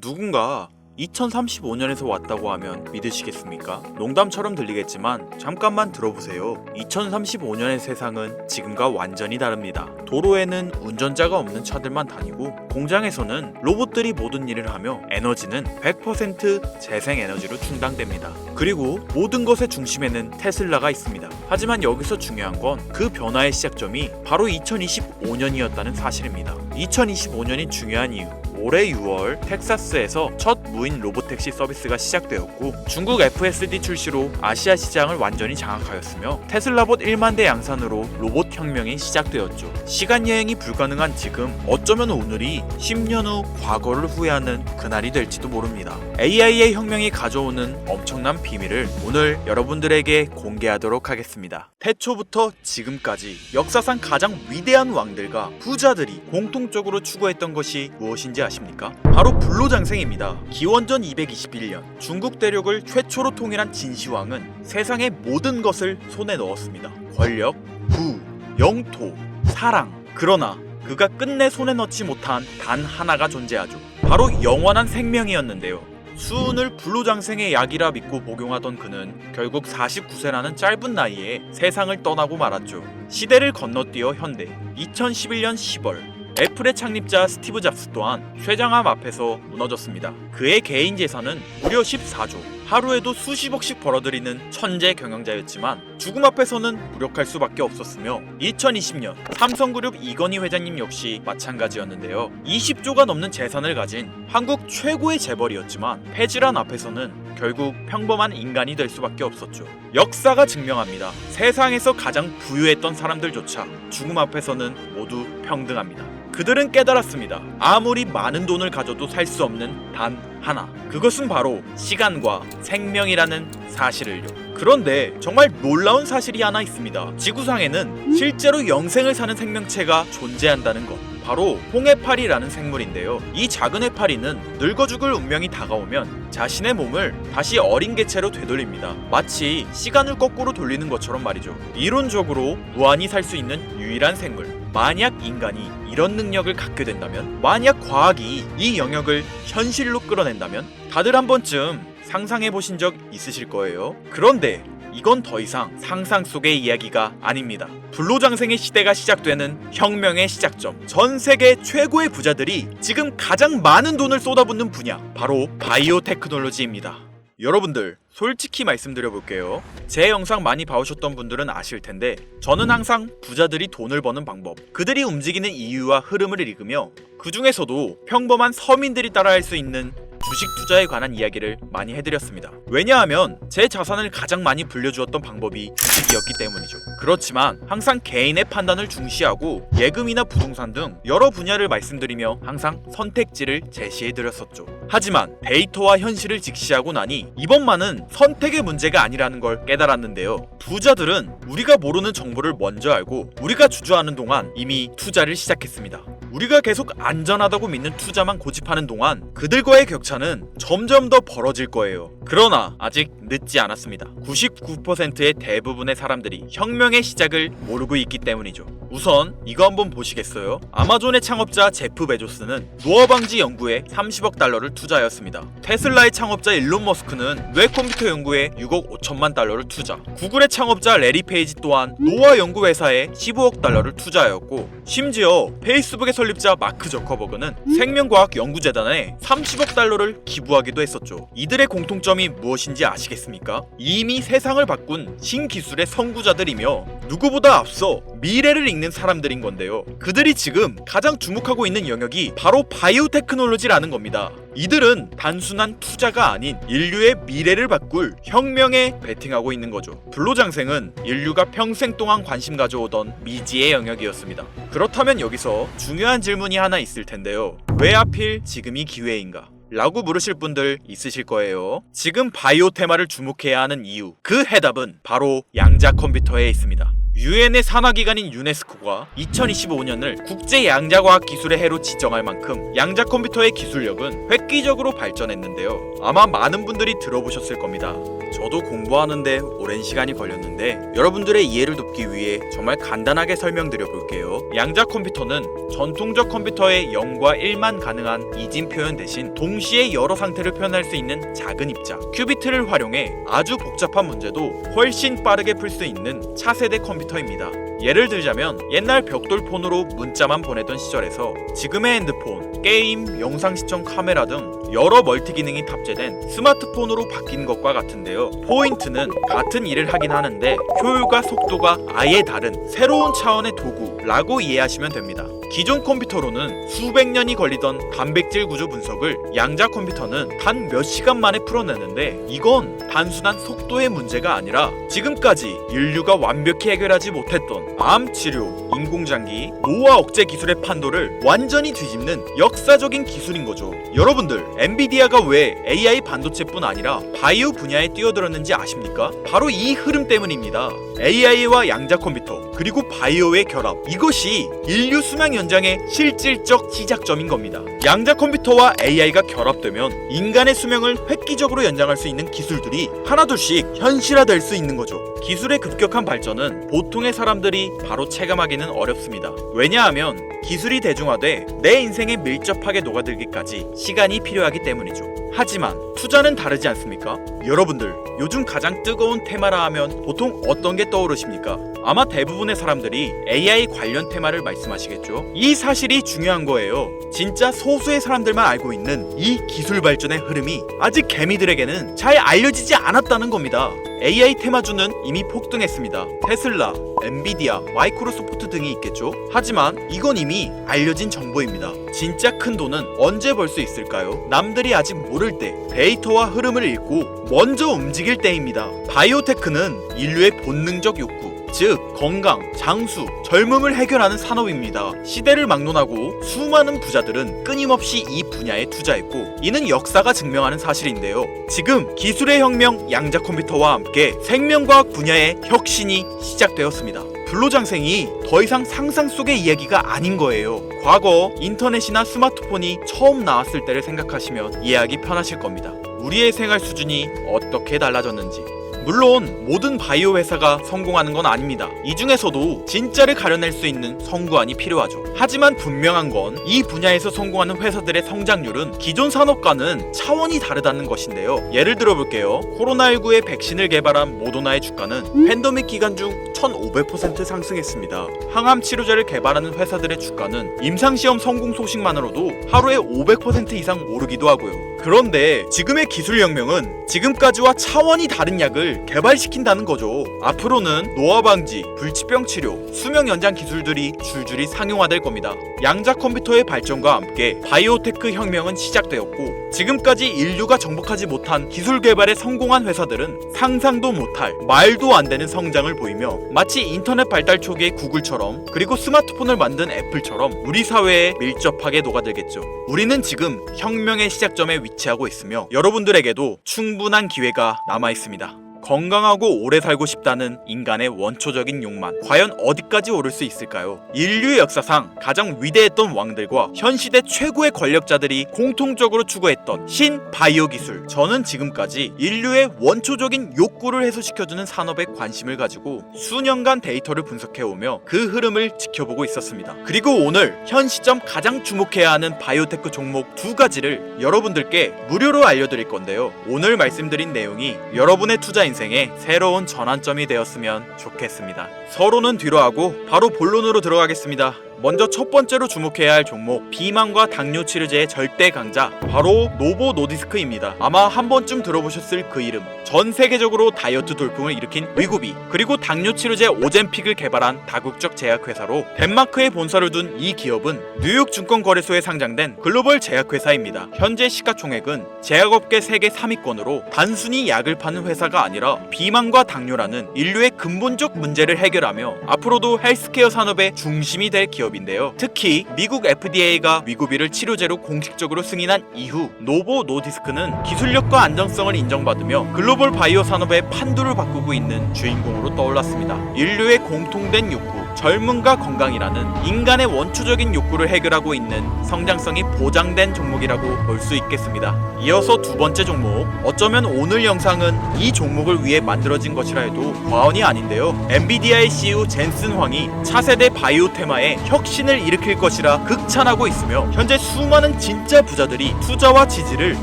누군가 2035년에서 왔다고 하면 믿으시겠습니까? 농담처럼 들리겠지만 잠깐만 들어보세요. 2035년의 세상은 지금과 완전히 다릅니다. 도로에는 운전자가 없는 차들만 다니고 공장에서는 로봇들이 모든 일을 하며 에너지는 100% 재생에너지로 충당됩니다. 그리고 모든 것의 중심에는 테슬라가 있습니다. 하지만 여기서 중요한 건 그 변화의 시작점이 바로 2025년이었다는 사실입니다. 2025년이 중요한 이유, 올해 6월 텍사스에서 첫 무인 로봇택시 서비스가 시작되었고 중국 FSD 출시로 아시아 시장을 완전히 장악하였으며 테슬라봇 1만 대 양산으로 로봇 혁명이 시작되었죠. 시간 여행이 불가능한 지금 어쩌면 오늘이 10년 후 과거를 후회하는 그날이 될지도 모릅니다. AI의 혁명이 가져오는 엄청난 비밀을 오늘 여러분들에게 공개하도록 하겠습니다. 태초부터 지금까지 역사상 가장 위대한 왕들과 부자들이 공통적으로 추구했던 것이 무엇인지 아십니까? 바로 불로장생입니다. 기원전 221년 중국 대륙을 최초로 통일한 진시황은 세상의 모든 것을 손에 넣었습니다. 권력, 부, 영토, 사랑. 그러나 그가 끝내 손에 넣지 못한 단 하나가 존재하죠. 바로 영원한 생명이었는데요. 수운을 불로장생의 약이라 믿고 복용하던 그는 결국 49세라는 짧은 나이에 세상을 떠나고 말았죠. 시대를 건너뛰어 현대 2011년 10월 애플의 창립자 스티브 잡스 또한 쇠장암 앞에서 무너졌습니다. 그의 개인 재산은 무려 14조, 하루에도 수십억씩 벌어들이는 천재 경영자였지만 죽음 앞에서는 무력할 수밖에 없었으며 2020년 삼성그룹 이건희 회장님 역시 마찬가지였는데요. 20조가 넘는 재산을 가진 한국 최고의 재벌이었지만 폐질환 앞에서는 결국 평범한 인간이 될 수밖에 없었죠. 역사가 증명합니다. 세상에서 가장 부유했던 사람들조차 죽음 앞에서는 모두 평등합니다. 그들은 깨달았습니다. 아무리 많은 돈을 가져도 살 수 없는 단 하나. 그것은 바로 시간과 생명이라는 사실을요. 그런데 정말 놀라운 사실이 하나 있습니다. 지구상에는 실제로 영생을 사는 생명체가 존재한다는 것. 바로 홍해파리라는 생물인데요. 이 작은 해파리는 늙어 죽을 운명이 다가오면 자신의 몸을 다시 어린 개체로 되돌립니다. 마치 시간을 거꾸로 돌리는 것처럼 말이죠. 이론적으로 무한히 살 수 있는 유일한 생물. 만약 인간이 이런 능력을 갖게 된다면, 만약 과학이 이 영역을 현실로 끌어낸다면 다들 한 번쯤 상상해 보신 적 있으실 거예요. 그런데 이건 더 이상 상상 속의 이야기가 아닙니다. 불로장생의 시대가 시작되는 혁명의 시작점. 전 세계 최고의 부자들이 지금 가장 많은 돈을 쏟아붓는 분야, 바로 바이오 테크놀로지입니다. 여러분들 솔직히 말씀드려 볼게요. 제 영상 많이 봐오셨던 분들은 아실 텐데 저는 항상 부자들이 돈을 버는 방법, 그들이 움직이는 이유와 흐름을 읽으며 그 중에서도 평범한 서민들이 따라할 수 있는 주식 투자에 관한 이야기를 많이 해드렸습니다. 왜냐하면 제 자산을 가장 많이 불려주었던 방법이 주식이었기 때문이죠. 그렇지만 항상 개인의 판단을 중시하고 예금이나 부동산 등 여러 분야를 말씀드리며 항상 선택지를 제시해드렸었죠. 하지만 데이터와 현실을 직시하고 나니 이번만은 선택의 문제가 아니라는 걸 깨달았는데요. 부자들은 우리가 모르는 정보를 먼저 알고 우리가 주저하는 동안 이미 투자를 시작했습니다. 우리가 계속 안전하다고 믿는 투자만 고집하는 동안 그들과의 격차는 점점 더 벌어질 거예요. 그러나 아직 늦지 않았습니다. 99%의 대부분의 사람들이 혁명의 시작을 모르고 있기 때문이죠. 우선 이거 한번 보시겠어요? 아마존의 창업자 제프 베조스는 노화 방지 연구에 30억 달러를 투자하였습니다. 테슬라의 창업자 일론 머스크는 뇌 컴퓨터 연구에 6억 5천만 달러를 투자. 구글의 창업자 레리 페이지 또한 노화 연구 회사에 15억 달러를 투자하였고, 심지어 페이스북의 설립자 마크 저커버그는 생명과학 연구재단에 30억 달러를 기부하기도 했었죠. 이들의 공통점이 무엇인지 아시겠습니까? 이미 세상을 바꾼 신기술의 선구자들이며 누구보다 앞서 미래를 읽는 사람들인 건데요. 그들이 지금 가장 주목하고 있는 영역이 바로 바이오 테크놀로지라는 겁니다. 이들은 단순한 투자가 아닌 인류의 미래를 바꿀 혁명에 베팅하고 있는 거죠. 불로장생은 인류가 평생 동안 관심 가져오던 미지의 영역이었습니다. 그렇다면 여기서 중요한 질문이 하나 있을 텐데요. 왜 하필 지금이 기회인가? 라고 물으실 분들 있으실 거예요. 지금 바이오 테마를 주목해야 하는 이유, 그 해답은 바로 양자 컴퓨터에 있습니다. 유엔의 산하기관인 유네스코가 2025년을 국제 양자과학 기술의 해로 지정할 만큼 양자 컴퓨터의 기술력은 획기적으로 발전했는데요. 아마 많은 분들이 들어보셨을 겁니다. 저도 공부하는데 오랜 시간이 걸렸는데 여러분들의 이해를 돕기 위해 정말 간단하게 설명드려 볼게요. 양자 컴퓨터는 전통적 컴퓨터의 0과 1만 가능한 이진 표현 대신 동시에 여러 상태를 표현할 수 있는 작은 입자 큐비트를 활용해 아주 복잡한 문제도 훨씬 빠르게 풀 수 있는 차세대 컴퓨터입니다. 예를 들자면 옛날 벽돌폰으로 문자만 보내던 시절에서 지금의 핸드폰, 게임, 영상 시청 카메라 등 여러 멀티 기능이 탑재된 스마트폰으로 바뀐 것과 같은데요. 포인트는 같은 일을 하긴 하는데 효율과 속도가 아예 다른 새로운 차원의 도구라고 이해하시면 됩니다. 기존 컴퓨터로는 수백 년이 걸리던 단백질 구조 분석을 양자 컴퓨터는 단 몇 시간 만에 풀어내는데 이건 단순한 속도의 문제가 아니라 지금까지 인류가 완벽히 해결하지 못했던 암 치료, 인공장기, 노화 억제 기술의 판도를 완전히 뒤집는 역사적인 기술인 거죠. 여러분들, 엔비디아가 왜 AI 반도체뿐 아니라 바이오 분야에 뛰어들었는지 아십니까? 바로 이 흐름 때문입니다. AI와 양자 컴퓨터 그리고 바이오의 결합, 이것이 인류 수명 연장의 실질적 시작점인 겁니다. 양자 컴퓨터와 AI가 결합되면 인간의 수명을 획기적으로 연장할 수 있는 기술들이 하나둘씩 현실화될 수 있는 거죠. 기술의 급격한 발전은 보통의 사람들이 바로 체감하기는 어렵습니다. 왜냐하면 기술이 대중화돼 내 인생에 밀접하게 녹아들기까지 시간이 필요하기 때문이죠. 하지만 투자는 다르지 않습니까? 여러분들, 요즘 가장 뜨거운 테마라 하면 보통 어떤 게 떠오르십니까? 아마 대부분의 사람들이 AI 관련 테마를 말씀하시겠죠? 이 사실이 중요한 거예요. 진짜 소수의 사람들만 알고 있는 이 기술 발전의 흐름이 아직 개미들에게는 잘 알려지지 않았다는 겁니다. AI 테마주는 이미 폭등했습니다. 테슬라, 엔비디아, 마이크로소프트 등이 있겠죠? 하지만 이건 이미 알려진 정보입니다. 진짜 큰 돈은 언제 벌 수 있을까요? 남들이 아직 모를 때 데이터와 흐름을 읽고 먼저 움직일 때입니다. 바이오테크는 인류의 본능적 욕구, 즉 건강, 장수, 젊음을 해결하는 산업입니다. 시대를 막론하고 수많은 부자들은 끊임없이 이 분야에 투자했고 이는 역사가 증명하는 사실인데요. 지금 기술의 혁명 양자 컴퓨터와 함께 생명과학 분야의 혁신이 시작되었습니다. 불로장생이 더 이상 상상 속의 이야기가 아닌 거예요. 과거 인터넷이나 스마트폰이 처음 나왔을 때를 생각하시면 이해하기 편하실 겁니다. 우리의 생활 수준이 어떻게 달라졌는지. 물론 모든 바이오 회사가 성공하는 건 아닙니다. 이 중에서도 진짜를 가려낼 수 있는 성구안이 필요하죠. 하지만 분명한 건 이 분야에서 성공하는 회사들의 성장률은 기존 산업과는 차원이 다르다는 것인데요. 예를 들어 볼게요. 코로나19의 백신을 개발한 모더나의 주가는 팬데믹 기간 중 1500% 상승했습니다. 항암 치료제를 개발하는 회사들의 주가는 임상시험 성공 소식만으로도 하루에 500% 이상 오르기도 하고요. 그런데 지금의 기술 혁명은 지금까지와 차원이 다른 약을 개발시킨다는 거죠. 앞으로는 노화 방지, 불치병 치료, 수명 연장 기술들이 줄줄이 상용화될 겁니다. 양자 컴퓨터의 발전과 함께 바이오테크 혁명은 시작되었고 지금까지 인류가 정복하지 못한 기술 개발에 성공한 회사들은 상상도 못할 말도 안 되는 성장을 보이며 마치 인터넷 발달 초기의 구글처럼 그리고 스마트폰을 만든 애플처럼 우리 사회에 밀접하게 녹아들겠죠. 우리는 지금 혁명의 시작점에 위치하고 있으며 여러분들에게도 충분한 기회가 남아 있습니다. 건강하고 오래 살고 싶다는 인간의 원초적인 욕망, 과연 어디까지 오를 수 있을까요? 인류의 역사상 가장 위대했던 왕들과 현 시대 최고의 권력자들이 공통적으로 추구했던 신바이오 기술. 저는 지금까지 인류의 원초적인 욕구를 해소시켜주는 산업에 관심을 가지고 수년간 데이터를 분석해오며 그 흐름을 지켜보고 있었습니다. 그리고 오늘 현 시점 가장 주목해야 하는 바이오테크 종목 두 가지를 여러분들께 무료로 알려드릴 건데요. 오늘 말씀드린 내용이 여러분의 투자 인생의 새로운 전환점이 되었으면 좋겠습니다. 서로는 뒤로 하고 바로 본론으로 들어가겠습니다. 먼저 첫 번째로 주목해야 할 종목, 비만과 당뇨 치료제의 절대 강자, 바로 노보 노디스크입니다. 아마 한 번쯤 들어보셨을 그 이름. 전 세계적으로 다이어트 돌풍을 일으킨 위고비, 그리고 당뇨 치료제 오젬픽을 개발한 다국적 제약회사로 덴마크에 본사를 둔 이 기업은 뉴욕 증권거래소에 상장된 글로벌 제약회사입니다. 현재 시가총액은 제약업계 세계 3위권으로 단순히 약을 파는 회사가 아니라 비만과 당뇨라는 인류의 근본적 문제를 해결하며 앞으로도 헬스케어 산업의 중심이 될 기업 기업인데요. 특히 미국 FDA가 위고비를 치료제로 공식적으로 승인한 이후 노보 노디스크는 기술력과 안정성을 인정받으며 글로벌 바이오 산업의 판도를 바꾸고 있는 주인공으로 떠올랐습니다. 인류의 공통된 욕구, 젊음과 건강이라는 인간의 원초적인 욕구를 해결하고 있는 성장성이 보장된 종목이라고 볼 수 있겠습니다. 이어서 두 번째 종목, 어쩌면 오늘 영상은 이 종목을 위해 만들어진 것이라 해도 과언이 아닌데요. 엔비디아의 CEO 젠슨 황이 차세대 바이오 테마에 혁신을 일으킬 것이라 극찬하고 있으며 현재 수많은 진짜 부자들이 투자와 지지를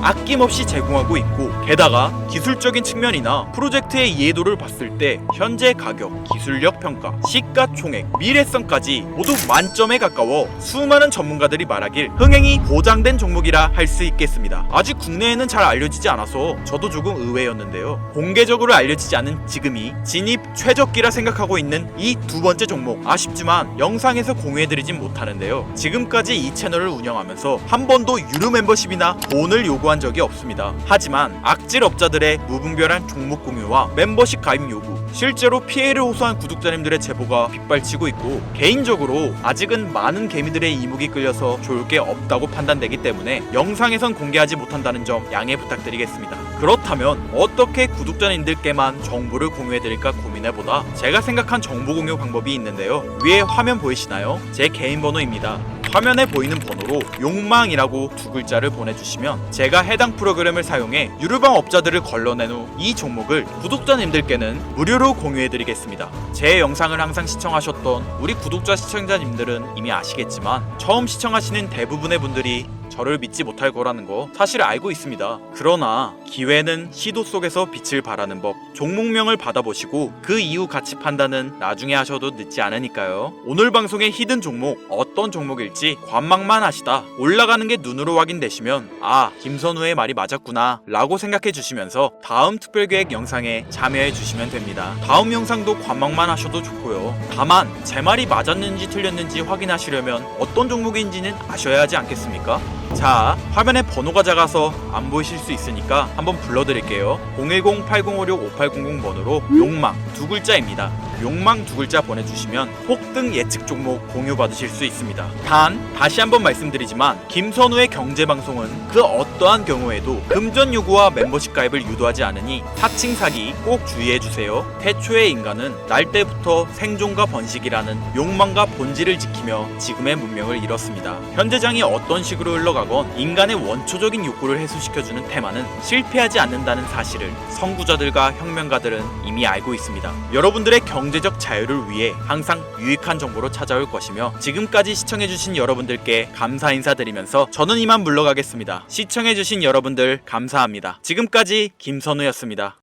아낌없이 제공하고 있고, 게다가 기술적인 측면이나 프로젝트의 이해도를 봤을 때 현재 가격, 기술력 평가, 시가총액, 미래성까지 모두 만점에 가까워 수많은 전문가들이 말하길 흥행이 보장된 종목이라 할 수 있겠습니다. 아직 국내에는 잘 알려지지 않아서 저도 조금 의외였는데요. 공개적으로 알려지지 않은 지금이 진입 최적기라 생각하고 있는 이 두 번째 종목, 아쉽지만 영상에서 공유해드리진 못하는데요. 지금까지 이 채널을 운영하면서 한 번도 유료 멤버십이나 돈을 요구한 적이 없습니다. 하지만 악질 업자들의 무분별한 종목 공유와 멤버십 가입 요구, 실제로 피해를 호소한 구독자님들의 제보가 빗발치고 있고, 개인적으로 아직은 많은 개미들의 이목이 끌려서 좋을 게 없다고 판단되기 때문에 영상에선 공개하지 못한다는 점 양해 부탁드리겠습니다. 그렇다면 어떻게 구독자님들께만 정보를 공유해드릴까 고민해보다 제가 생각한 정보 공유 방법이 있는데요. 위에 화면 보이시나요? 제 개인 번호입니다. 화면에 보이는 번호로 욕망이라고 두 글자를 보내주시면 제가 해당 프로그램을 사용해 유료방 업자들을 걸러낸 후 이 종목을 구독자님들께는 무료로 공유해드리겠습니다. 제 영상을 항상 시청하셨던 우리 구독자 시청자님들은 이미 아시겠지만 처음 시청하시는 대부분의 분들이 저를 믿지 못할 거라는 거 사실 알고 있습니다. 그러나 기회는 시도 속에서 빛을 발하는 법, 종목명을 받아보시고 그 이후 가치 판단은 나중에 하셔도 늦지 않으니까요. 오늘 방송의 히든 종목, 어떤 종목일지 관망만 하시다 올라가는 게 눈으로 확인되시면 아, 김선우의 말이 맞았구나 라고 생각해 주시면서 다음 특별계획 영상에 참여해 주시면 됩니다. 다음 영상도 관망만 하셔도 좋고요. 다만 제 말이 맞았는지 틀렸는지 확인하시려면 어떤 종목인지는 아셔야 하지 않겠습니까? 자, 화면에 번호가 작아서 안 보이실 수 있으니까 한번 불러드릴게요. 010-8056-5800번으로 욕망 두 글자입니다. 욕망 두 글자 보내주시면 폭등 예측 종목 공유 받으실 수 있습니다. 단 다시 한번 말씀드리지만 김선우의 경제방송은 그 어떠한 경우에도 금전 요구와 멤버십 가입을 유도하지 않으니 사칭 사기 꼭 주의해주세요. 태초의 인간은 날 때부터 생존과 번식이라는 욕망과 본질을 지키며 지금의 문명을 이뤘습니다. 현재장이 어떤 식으로 흘러가건 인간의 원초적인 욕구를 해소시켜주는 테마는 실패하지 않는다는 사실을 선구자들과 혁명가들은 이미 알고 있습니다. 여러분들의 경제적 자유를 위해 항상 유익한 정보로 찾아올 것이며, 지금까지 시청해주신 여러분들께 감사 인사드리면서 저는 이만 물러가겠습니다. 시청해주신 여러분들 감사합니다. 지금까지 김선우였습니다.